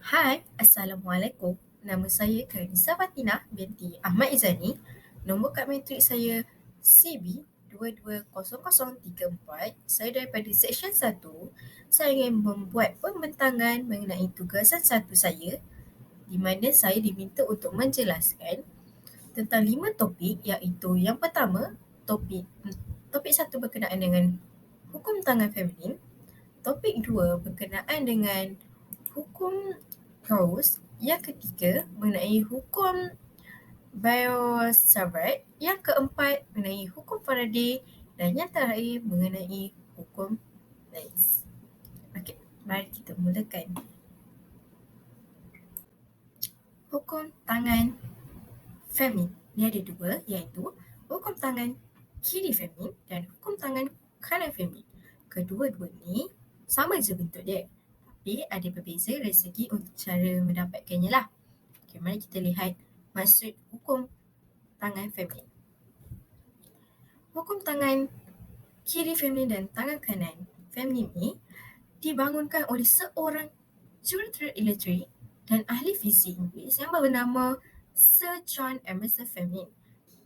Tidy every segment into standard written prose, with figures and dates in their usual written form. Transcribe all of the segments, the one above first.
Hai, Assalamualaikum. Nama saya Kanisa Fatinah binti Ahmad Izani. Nombor kad matrik saya CB220034. Saya daripada Seksyen 1. Saya ingin membuat pembentangan mengenai tugasan 1 saya di mana saya diminta untuk menjelaskan tentang 5 topik, iaitu yang pertama, topik 1 berkenaan dengan hukum tangan feminin. Topik 2 berkenaan dengan hukum Gauss. Yang ketiga mengenai hukum Biot-Savart. Yang keempat mengenai hukum Faraday. Dan yang terakhir mengenai hukum Lenz. Okey, mari kita mulakan. Hukum tangan feminin. Dia ada dua, iaitu hukum tangan kiri feminin dan hukum tangan kanan feminin. Kedua-dua ni sama je bentuk dia, tapi ada berbeza dari segi untuk cara mendapatkannya lah. Okay, mari kita lihat maksud hukum tangan feminin. Hukum tangan kiri feminin dan tangan kanan feminin ni dibangunkan oleh seorang jurulatera elektrik dan ahli fisik Inggeris yang bernama Sir John Emerson Fleming,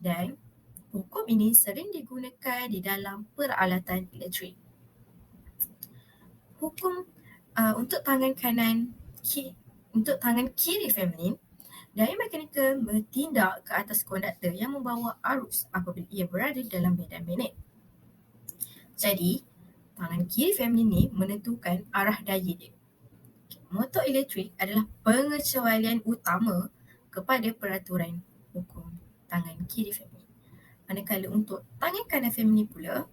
dan hukum ini sering digunakan di dalam peralatan elektrik. Hukum untuk tangan kiri feminin, daya mekanikal bertindak ke atas konduktor yang membawa arus apabila ia berada dalam medan magnet. Jadi, tangan kiri feminin ni menentukan arah daya dia. Motor elektrik adalah pengecualian utama kepada peraturan hukum tangan kiri feminin. Manakala untuk tangan kanan feminin pula,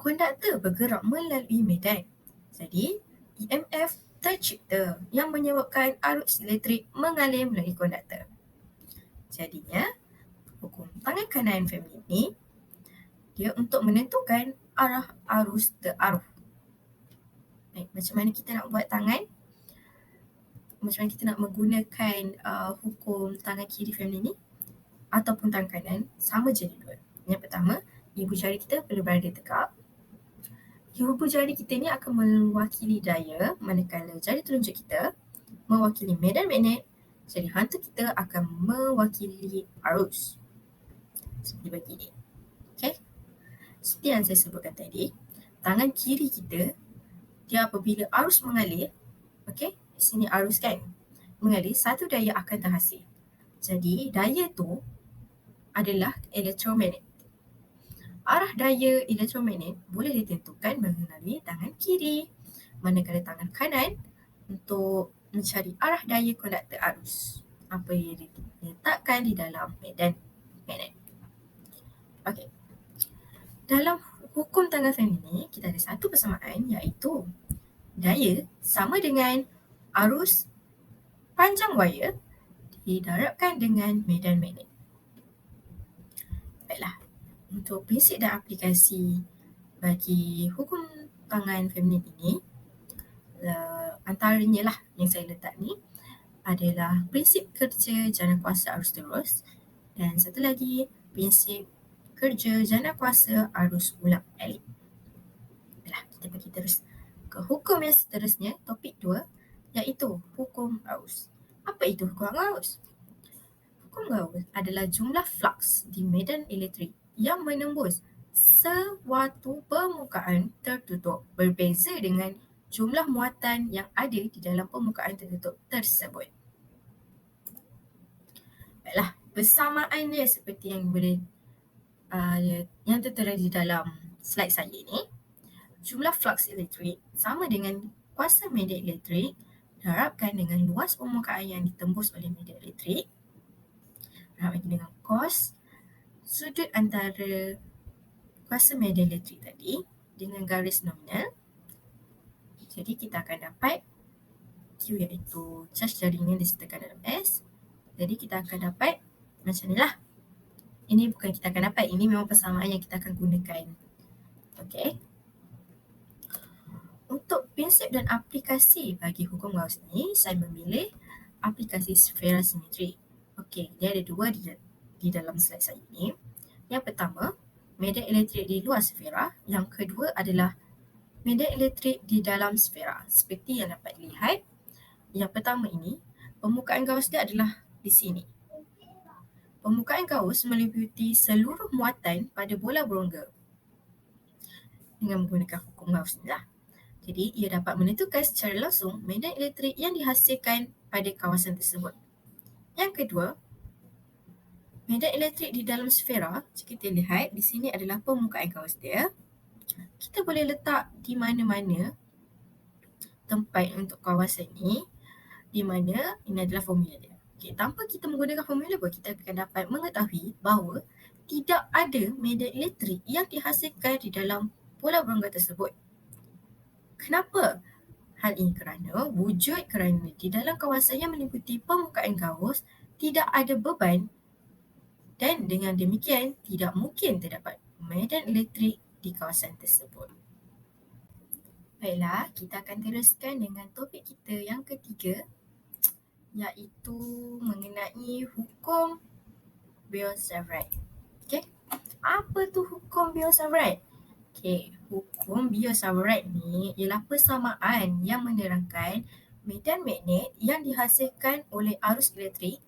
konduktor bergerak melalui medan. Jadi, EMF tercipta yang menyebabkan arus elektrik mengalir melalui konduktor. Jadinya, hukum tangan kanan feminin ni dia untuk menentukan arah arus teraruh. Baik, macam mana kita nak buat tangan? Macam mana kita nak menggunakan hukum tangan kiri feminin ni ataupun tangan kanan? Sama je dua. Yang pertama, ibu jari kita perlu berada tegak. Ibu jari kita ni akan mewakili daya, manakala jari telunjuk kita mewakili medan magnet. Jadi hantu kita akan mewakili arus. Seperti begini. Okay? Seperti yang saya sebutkan tadi, tangan kiri kita, dia apabila arus mengalir, okay, di sini arus kan, mengalir, satu daya akan terhasil. Jadi daya tu adalah elektromagnet. Arah daya elektromagnet boleh ditentukan melalui tangan kiri, manakala tangan kanan untuk mencari arah daya konduktor arus apa yang diletakkan di dalam medan magnet. Okey. Dalam hukum tangan feminin, kita ada satu persamaan, iaitu daya sama dengan arus panjang wayar didarabkan dengan medan magnet. Baiklah, untuk prinsip dan aplikasi bagi hukum tangan feminin ini, antaranya lah yang saya letak ni adalah prinsip kerja jana kuasa arus terus, dan satu lagi prinsip kerja jana kuasa arus ulang alik. Baiklah, kita pergi terus ke hukum yang seterusnya, topik 2, iaitu hukum Gauss. Apa itu hukum Gauss? Hukum Gauss adalah jumlah flux di medan elektrik yang menembus suatu permukaan tertutup berbeza dengan jumlah muatan yang ada di dalam permukaan tertutup tersebut. Baiklah, persamaan dia seperti yang boleh yang tertera di dalam slide saya ni. Jumlah flux elektrik sama dengan kuasa medan elektrik darabkan dengan luas permukaan yang ditembus oleh medan elektrik, darabkan dengan cos sudut antara kuasa medan elektrik tadi dengan garis nominal. Jadi kita akan dapat Q, iaitu charge jaringan disertakan dalam S. Jadi kita akan dapat macam ni lah. Ini bukan kita akan dapat, ini memang persamaan yang kita akan gunakan. Okey. Untuk prinsip dan aplikasi bagi hukum Gauss ni, saya memilih aplikasi sfera simetrik. Okey, dia ada dua di dalam slide saya ni. Yang pertama, medan elektrik di luar sfera. Yang kedua adalah medan elektrik di dalam sfera. Seperti yang dapat dilihat yang pertama ini, permukaan Gauss dia adalah di sini. Permukaan Gauss meliputi seluruh muatan pada bola berongga dengan menggunakan hukum Gauss ni lah. Jadi, ia dapat menentukan secara langsung medan elektrik yang dihasilkan pada kawasan tersebut. Yang kedua, medan elektrik di dalam sfera, jika kita lihat di sini adalah permukaan Gauss dia. Kita boleh letak di mana-mana tempat untuk kawasan ini, di mana ini adalah formula dia. Okay, tanpa kita menggunakan formula pun, kita akan dapat mengetahui bahawa tidak ada medan elektrik yang dihasilkan di dalam bola berongga tersebut. Kenapa? Hal ini kerana di dalam kawasan yang meliputi permukaan Gauss tidak ada beban dan dengan demikian tidak mungkin terdapat medan elektrik di kawasan tersebut. Baiklah, kita akan teruskan dengan topik kita yang ketiga, iaitu mengenai hukum Biot-Savart. Okay, apa tu hukum Biot-Savart? Okay, hukum Biot-Savart ni ialah persamaan yang menerangkan medan magnet yang dihasilkan oleh arus elektrik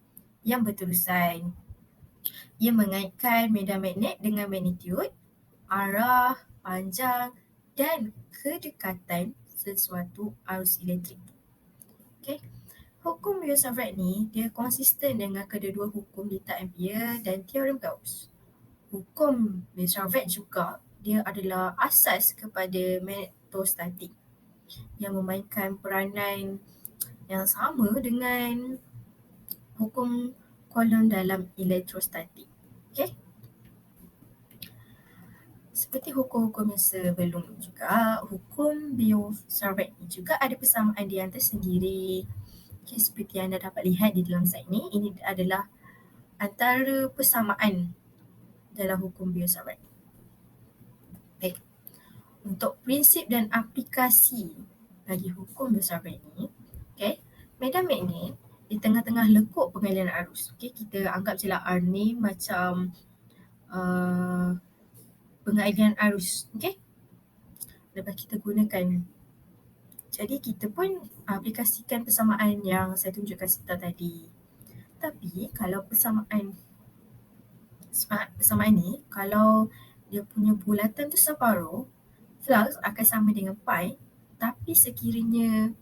yang berterusan. Ia mengaitkan medan magnet dengan magnitud, arah, panjang dan kedekatan sesuatu arus elektrik. Okay. Hukum Biot-Savart ni dia konsisten dengan kedua-dua hukum litar Ampere dan teorem Gauss. Hukum Biot-Savart juga dia adalah asas kepada magnetostatik yang memainkan peranan yang sama dengan hukum Coulomb dalam elektrostatik. Okay? Seperti hukum-hukum yang sebelum juga, hukum Biot-Savart ni juga ada persamaan dia yang tersendiri. Okay, seperti yang anda dapat lihat di dalam slide ini adalah antara persamaan dalam hukum Biot-Savart. Baik, untuk prinsip dan aplikasi bagi hukum Biot-Savart ini, okay, medan magnet di tengah-tengah lekuk pengalian arus. Okay, kita anggap je lah R ni macam pengalian arus. Okay, lepas kita gunakan. Jadi kita pun aplikasikan persamaan yang saya tunjukkan sebentar tadi. Tapi kalau persamaan ni, kalau dia punya bulatan tu separuh, flux akan sama dengan pi, tapi sekiranya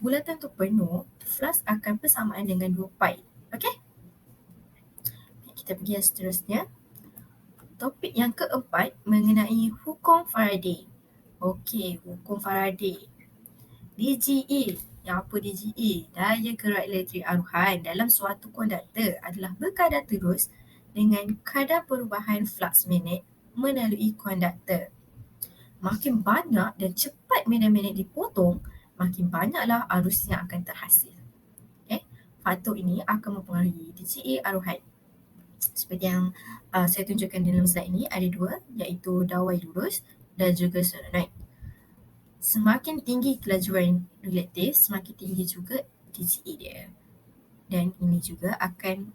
bulatan tu penuh, flux akan persamaan dengan 2 pi. Okey? Kita pergi yang seterusnya. Topik yang keempat mengenai hukum Faraday. Okey, hukum Faraday. DGE. Yang apa DGE? Daya gerak elektrik aruhan dalam suatu konduktor adalah berkadar terus dengan kadar perubahan flux magnet melalui konduktor. Makin banyak dan cepat medan magnet dipotong, makin banyaklah arus yang akan terhasil. Okay? Faktor ini akan mempengaruhi DGE aruhan. Seperti yang saya tunjukkan dalam slide ini, ada dua, iaitu dawai lurus dan juga solenoid. Semakin tinggi kelajuan relatif, semakin tinggi juga DGE dia. Dan ini juga akan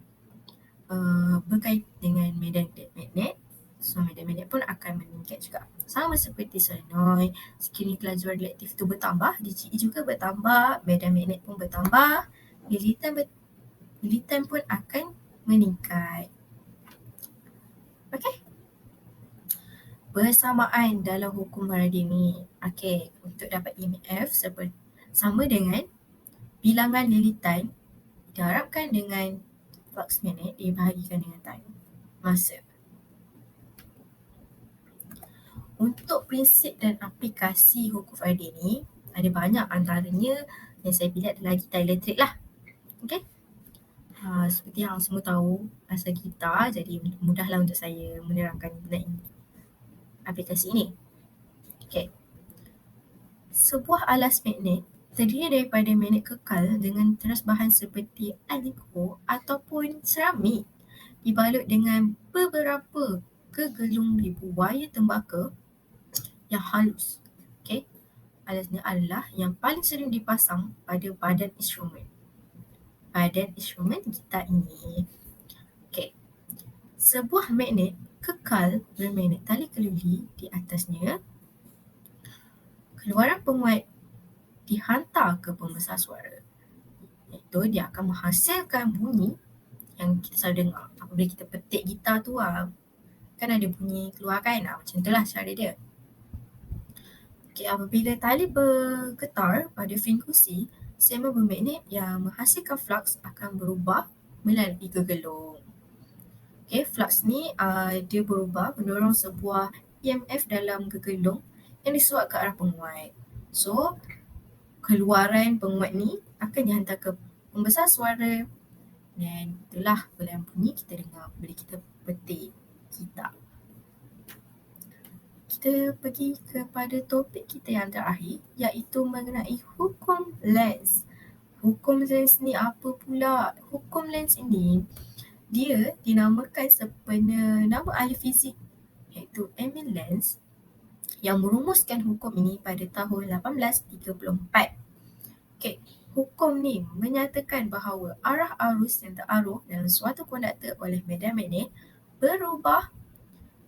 berkait dengan medan magnet. So medan magnet pun akan meningkat juga. Sama seperti solenoid, sekiranya kelajuan relatif itu bertambah, DGE juga bertambah, medan magnet pun bertambah, lilitan pun akan meningkat. Okey. Persamaan dalam hukum Faraday ni, okey, untuk dapat EMF sama dengan bilangan lilitan diharapkan dengan flux magnet dibahagikan dengan time, masa. Untuk prinsip dan aplikasi hukum Faraday ni, ada banyak, antaranya yang saya pilih adalah gitar elektrik lah. Okey. Seperti yang semua tahu asal gitar, jadi mudahlah untuk saya menerangkan benda ini. Aplikasi ini. Okay. Sebuah alas magnet terdiri daripada magnet kekal dengan teras bahan seperti aliko ataupun seramik dibalut dengan beberapa kegelung ribu wayar tembaka yang halus. Okay. Alas ini adalah yang paling sering dipasang pada badan instrumen. Badan instrumen gitar ini. Okay. Sebuah magnet kekal bermagnet tali keluli di atasnya. Keluaran penguat dihantar ke pembesar suara. Iaitu dia akan menghasilkan bunyi yang kita selalu dengar. Apabila kita petik gitar tu kan ada bunyi keluar kan, macam itulah cara dia. Okay, apabila tali bergetar pada frekuensi, segmen bermagnet yang menghasilkan flux akan berubah melalui gegelung. Okay, flux ni dia berubah mendorong sebuah EMF dalam gegelung yang disuap ke arah penguat. So, keluaran penguat ni akan dihantar ke pembesar suara dan itulah bulanan bunyi kita dengar bila kita petik gitar. Kita pergi kepada topik kita yang terakhir iaitu mengenai hukum Lenz. Hukum Lenz ni apa pula? Hukum Lenz ini dia dinamakan sepenuh nama ahli fizik iaitu Emil Lenz yang merumuskan hukum ini pada tahun 1834. Okay. Hukum ni menyatakan bahawa arah arus yang teraruh dalam suatu konduktor oleh medan magnet berubah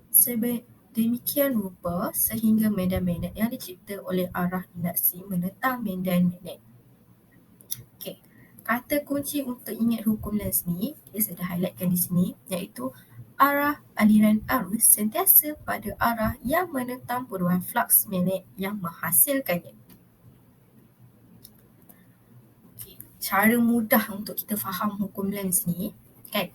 sedemikian rupa sehingga medan magnet yang dicipta oleh arah induksi menentang medan magnet. Okay. Kata kunci untuk ingat hukum Lenz ni, saya sudah highlightkan di sini, iaitu arah aliran arus sentiasa pada arah yang menentang perubahan flux magnet yang menghasilkannya. Okay. Cara mudah untuk kita faham hukum Lenz ni, kan?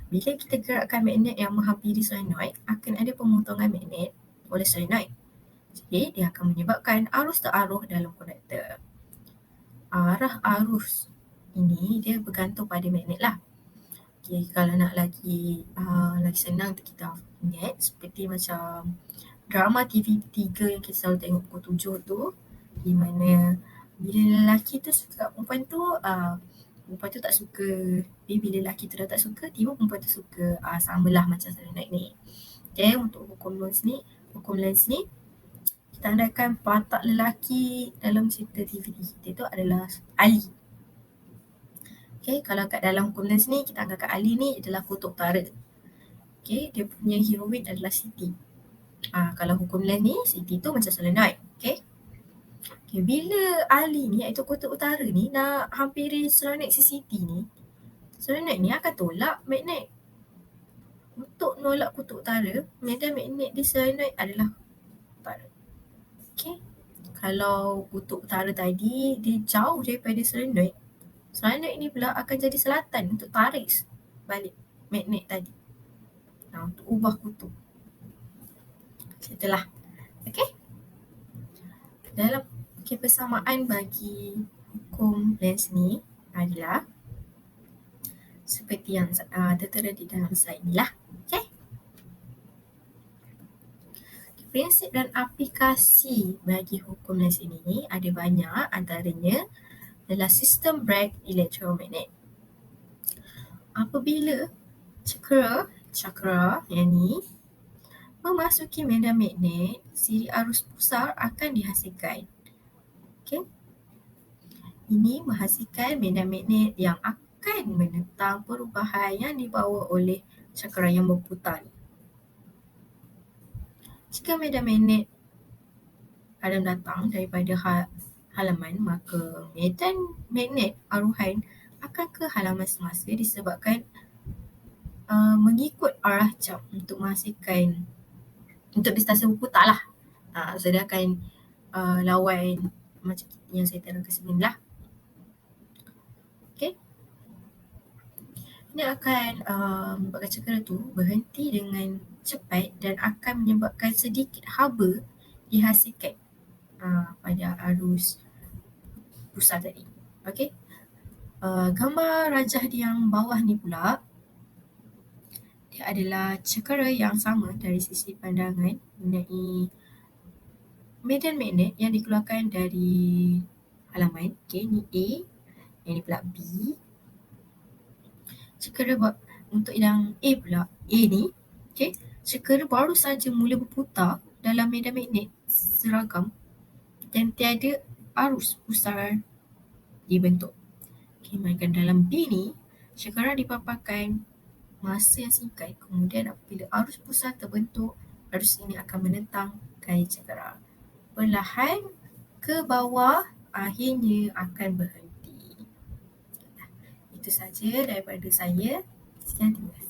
Bila kita gerakkan magnet yang menghampiri solenoid, akan ada pemotongan magnet oleh solenoid. Jadi, dia akan menyebabkan arus teraruh dalam konduktor. Arah arus ini dia bergantung pada magnet lah. Okay, kalau nak lagi senang kita ingat, seperti macam drama TV3 yang kita selalu tengok pukul 7 tu, di mana bila lelaki tu suka perempuan tu tak suka. Bila lelaki tu dah tak suka, tiba perempuan tu suka. Samalah macam solenoid ni. Okay, untuk hukum Lenz ni kita andaikan watak lelaki dalam cerita TV kita tu adalah Ali. Okay, kalau kat dalam hukum Lenz ni kita anggapkan Ali ni adalah kutub utara. Okay, dia punya heroine adalah Siti. Kalau hukum Lenz ni, Siti tu macam solenoid. Okay. Okay, bila Ali ni iaitu kutub utara ni nak hampiri solenoid si Siti ni, solenoid ni akan tolak magnet. Untuk nolak kutub utara, medan magnet di solenoid adalah utara. Okay. Kalau kutub utara tadi dia jauh daripada solenoid, solenoid ni pula akan jadi selatan untuk tarik balik magnet tadi. Untuk ubah kutub. Itulah. Okay. Dalam persamaan bagi hukum Lenz ni adalah seperti yang tertera di dalam slide ni lah. Okay. Prinsip dan aplikasi bagi hukum Lenz ini ada banyak, antaranya adalah sistem Bragg elektromagnet. Apabila cakra yang ni memasuki medan magnet, siri arus pusar akan dihasilkan. Okay. Ini menghasilkan medan magnet yang akan menentang perubahan yang dibawa oleh cakra yang berputar. Jika medan magnet ada datang daripada halaman, maka medan magnet aruhan akan ke halaman semasa disebabkan mengikut arah jam untuk menghasilkan, untuk dia sentiasa berputar lah. So dia akan lawan macam yang saya terangkan sebelum lah. Okay. Ini akan membuatkan cakra tu berhenti dengan cepat dan akan menyebabkan sedikit haba dihasilkan pada arus pusat tadi. Okay. Gambar rajah di yang bawah ni pula, dia adalah cakra yang sama dari sisi pandangan mengenai medan magnet yang dikeluarkan dari halaman. Okay, ni A, yang ni pula B. Cakra untuk yang A pula, A ni, okay, cakra baru saja mula berputar dalam medan magnet seragam dan tiada arus pusar dibentuk. Okay, maka dalam B ni, cakra dipaparkan masa yang singkat, kemudian apabila arus pusar terbentuk, arus ini akan menentang gaya cakra. Perlahan ke bawah akhirnya akan berhenti. Itu saja daripada saya. Sekian, terima kasih.